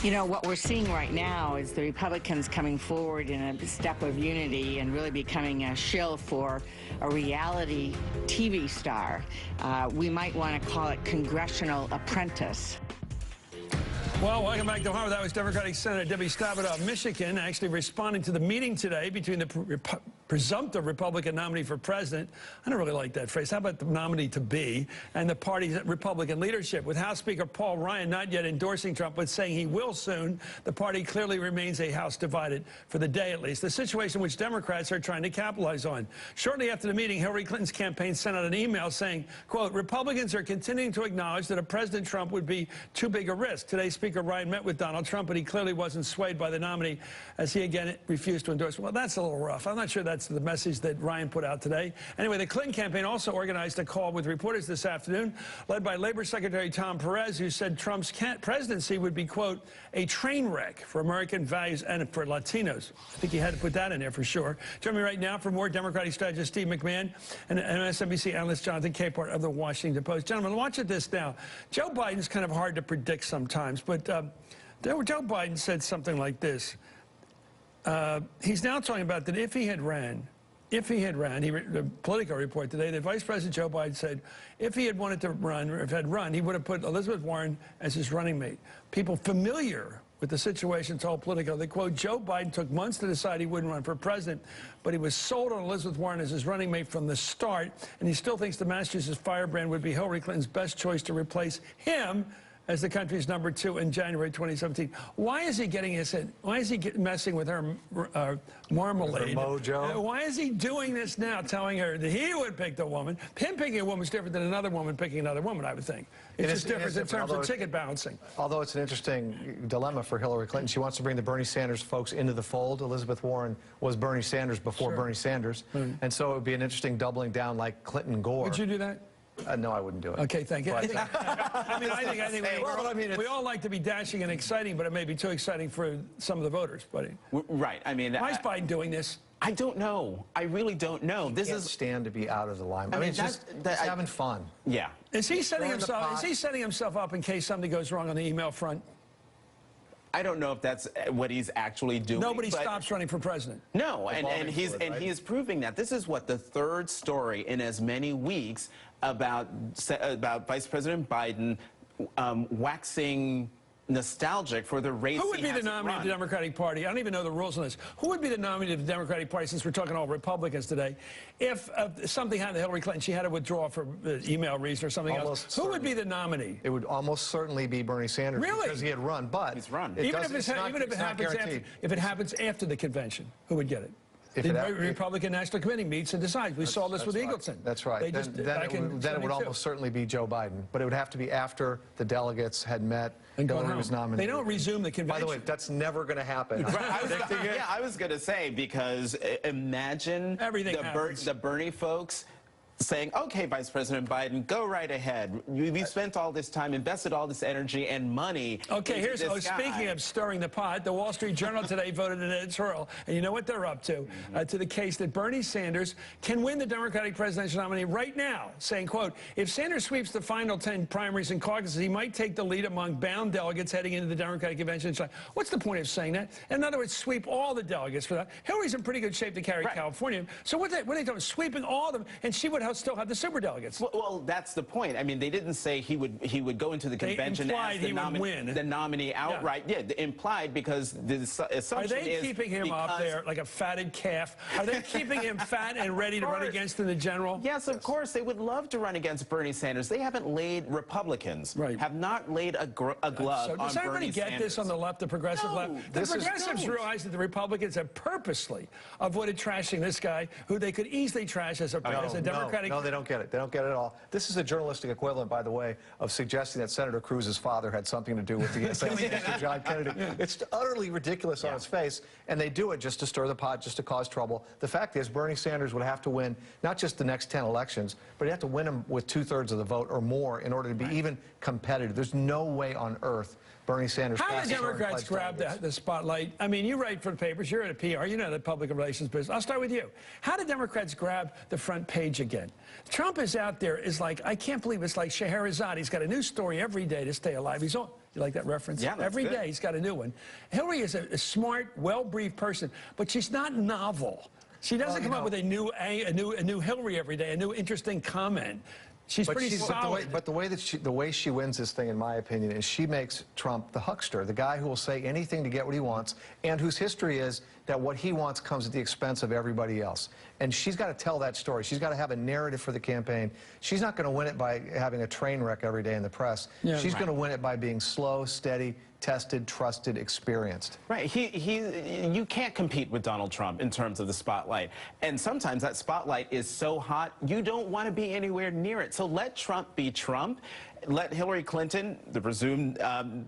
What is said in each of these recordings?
You know, what we're seeing right now is the Republicans coming forward in a step of unity and really becoming a shill for a reality TV star. We might want to call it Congressional Apprentice. Well, welcome back to Harvard. That was Democratic Senator Debbie Stabenow of Michigan, actually responding to the meeting today between the presumptive Republican nominee for president. I don't really like that phrase. How about the nominee to be? And the party's Republican leadership. With House Speaker Paul Ryan not yet endorsing Trump, but saying he will soon, the party clearly remains a House divided, for the day at least, the situation which Democrats are trying to capitalize on. Shortly after the meeting, Hillary Clinton's campaign sent out an email saying, quote, Republicans are continuing to acknowledge that a President Trump would be too big a risk. Today, Speaker Ryan met with Donald Trump, but he clearly wasn't swayed by the nominee as he again refused to endorse. Well, that's a little rough. I'm not sure that's the message that Ryan put out today. Anyway, the Clinton campaign also organized a call with reporters this afternoon, led by Labor Secretary Tom Perez, who said Trump's presidency would be, quote, a train wreck for American values and for Latinos. I think he had to put that in there for sure. Join me right now for more Democratic strategist Steve McMahon and MSNBC analyst Jonathan Capehart of the Washington Post. Gentlemen, watch this now. Joe Biden's kind of hard to predict sometimes, but Joe Biden said something like this. He's now talking about that if he had ran, the Politico report today, that Vice President Joe Biden said if he had wanted to run, or if had run, he would have put Elizabeth Warren as his running mate. People familiar with the situation told Politico, they quote, Joe Biden took months to decide he wouldn't run for president, but he was sold on Elizabeth Warren as his running mate from the start, and he still thinks the Massachusetts firebrand would be Hillary Clinton's best choice to replace him as the country's #2 in January 2017. Why is he getting his head? Why is he messing with her marmalade? Her mojo. Why is he doing this now, telling her that he would pick the woman? Him picking a woman is different than another woman picking another woman, I would think. It's just different in terms of ticket balancing. Although it's an interesting dilemma for Hillary Clinton. She wants to bring the Bernie Sanders folks into the fold. Elizabeth Warren was Bernie Sanders before Bernie Sanders. And so it would be an interesting doubling down like Clinton Gore. Would you do that? No, I wouldn't do it. Okay, thank you. I think we all like to be dashing and exciting, but it may be too exciting for some of the voters, buddy. Right. I mean, why is Biden doing this? I don't know. I really don't know. This is stand to be out of the limelight. I mean, it's just having fun. Yeah. Is he setting himself? Is he setting himself up in case something goes wrong on the email front? I don't know if that's what he's actually doing. Nobody stops running for president. No, and he is proving that. This is what the third story in as many weeks about Vice President Biden waxing nostalgic for the race. Who would be the nominee of the Democratic Party? I don't even know the rules on this. Who would be the nominee of the Democratic Party, since we're talking all Republicans today, if something happened to Hillary Clinton, she had to withdraw for email reason or something else? Who would be the nominee? It would almost certainly be Bernie Sanders. Really? Because he had run, but he's run. Even if it happens after the convention, who would get it? The Republican National Committee meets and decides. We saw this with Eagleton. That's right. Then it would almost certainly be Joe Biden. But it would have to be after the delegates had met and Hillary was nominated. They don't resume the convention. By the way, that's never going to happen. I was going to say, because imagine the Bernie folks saying, okay, Vice President Biden, go right ahead. We've spent all this time, invested all this energy and money. Okay, speaking of stirring the pot, the Wall Street Journal today voted an editorial, and you know what they're up to the case that Bernie Sanders can win the Democratic presidential nominee right now, saying, quote, if Sanders sweeps the final 10 primaries and caucuses, he might take the lead among bound delegates heading into the Democratic convention. What's the point of saying that? In other words, sweep all the delegates for that. Hillary's in pretty good shape to carry California. So what are they doing? Sweeping all of them, and she would still have the superdelegates. Well, that's the point. I mean, they didn't say he would go into the convention as the nominee outright. Yeah, implied, because the assumption is... Are they keeping him up there like a fatted calf? Are they keeping him fat and ready to run against in the general? Yes, of course. They would love to run against Bernie Sanders. They haven't laid, Republicans have not laid a glove on Bernie Sanders. Does everybody get this on the left, the progressive left? The progressives realize that the Republicans have purposely avoided trashing this guy, who they could easly trash as a Democratic... No, they don't get it. They don't get it at all. This is a journalistic equivalent, by the way, of suggesting that Senator Cruz's father had something to do with the assassination of John Kennedy. It's utterly ridiculous on its face, and they do it just to stir the pot, just to cause trouble. The fact is, Bernie Sanders would have to win not just the next 10 elections, but he'd have to win them with 2/3 of the vote or more in order to be even competitive. There's no way on earth Bernie Sanders... How do the Democrats grab the spotlight? I mean, you write for the papers, you're at a PR, you know the public relations business. I'll start with you. How do Democrats grab the front page again? Trump is out there, is like, I can't believe it's like Scheherazade. He's got a new story every day to stay alive. He's all... You like that reference? Yeah, that's Every good. day he's got a new one. Hillary is a smart, well-briefed person, but she's not novel. She doesn't come up with a new Hillary every day, a new interesting comment. She's pretty solid. But the way she wins this thing, in my opinion, is she makes Trump the huckster, the guy who will say anything to get what he wants, and whose history is that what he wants comes at the expense of everybody else. And she's got to tell that story. She's got to have a narrative for the campaign. She's not going to win it by having a train wreck every day in the press. Yeah, she's going to win it by being slow, steady, tested, trusted, experienced. Right. You can't compete with Donald Trump in terms of the spotlight. And sometimes that spotlight is so hot, you don't want to be anywhere near it. So let Trump be Trump. Let Hillary Clinton, the presumed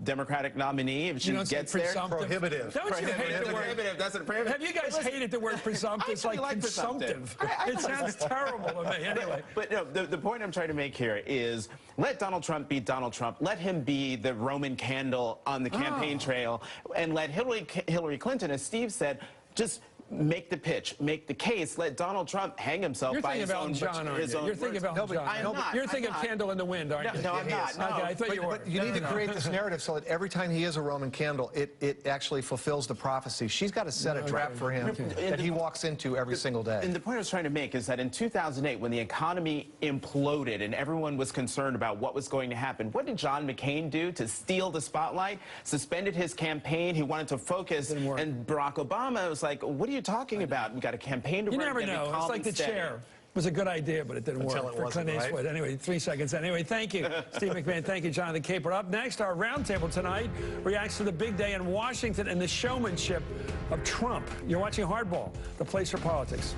Democratic nominee, if she gets there, prohibitive. Don't you hate the word? Prohibitive. That's what prohibitive. Have you guys hated the word presumptive? It's like consumptive. It sounds terrible to me. Anyway. But no, the point I'm trying to make here is let Donald Trump be Donald Trump. Let him be the Roman candle on the campaign trail, and let Hillary Clinton, as Steve said, just make the pitch, make the case, let Donald Trump hang himself by his own words. You're thinking about Elton John. You're thinking of Candle in the Wind, aren't you? No, I'm not. No. Okay, I thought you were. But you need to create this narrative so that every time he is a Roman candle, it actually fulfills the prophecy. She's got to set a trap for him that he walks into every single day. And the point I was trying to make is that in 2008, when the economy imploded and everyone was concerned about what was going to happen, what did John McCain do to steal the spotlight? Suspended his campaign. He wanted to focus. And Barack Obama was like, what are you talking about? We got a campaign to run. You never know. It's like the chair. It was a good idea, but it didn't work for Clint Eastwood. Anyway, 3 seconds. Anyway, thank you, Steve McMahon. Thank you, Jonathan Caper. Up next, our roundtable tonight reacts to the big day in Washington and the showmanship of Trump. You're watching Hardball, the place for politics.